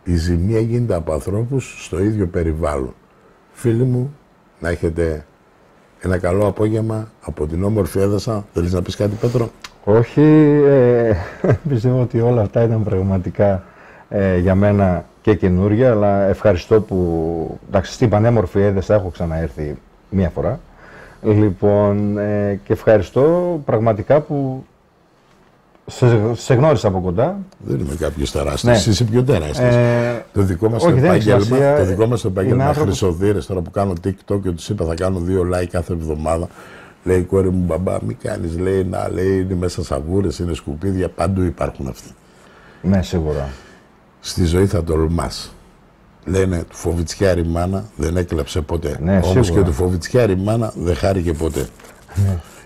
Η ζημία γίνεται από ανθρώπους στο ίδιο περιβάλλον. Φίλοι μου, να έχετε ένα καλό απόγευμα από την όμορφη Έδεσα. Θέλεις να πεις κάτι, Πέτρο? Όχι, πιστεύω ότι όλα αυτά ήταν πραγματικά για μένα και καινούρια, αλλά ευχαριστώ που, εντάξει, στην πανέμορφη Έδεσα έχω ξαναέρθει μία φορά. Λοιπόν, και ευχαριστώ πραγματικά που σε γνώρισα από κοντά. Δεν είμαι κάποιος τεράστιος, εσύ είσαι πιο τεράστιος. Το δικό μας το επάγγελμα, Χρυσοδύρες, τώρα που κάνω TikTok και τους είπα θα κάνω 2 like κάθε εβδομάδα. Λέει η κόρη μου, μπαμπά, μη κάνεις, λέει, να, λέει, είναι μέσα σαβούρες, είναι σκουπίδια, παντού υπάρχουν αυτοί. Ναι, σίγουρα. Στη ζωή θα τολμάς. Λένε, του Φοβιτσιάρη μάνα δεν έκλαψε ποτέ. Ναι, όμως σίγουρα. και του Φοβιτσιάρη μάνα δεν χάρηκε ποτέ.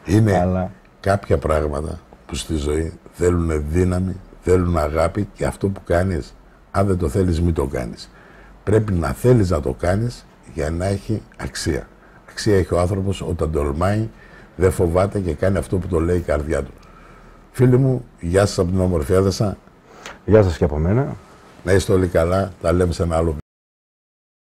Είναι κάποια πράγματα που στη ζωή θέλουν δύναμη, θέλουν αγάπη και αυτό που κάνεις, αν δεν το θέλεις, μην το κάνεις. Πρέπει να θέλεις να το κάνεις για να έχει αξία. Αξία έχει ο άνθρωπος όταν τολμάει, δεν φοβάται και κάνει αυτό που το λέει η καρδιά του. Φίλοι μου, γεια σας από την όμορφη Έδεσα. Γεια σας και από μένα. Να είστε όλοι καλά, τα λέμε σε ένα άλλο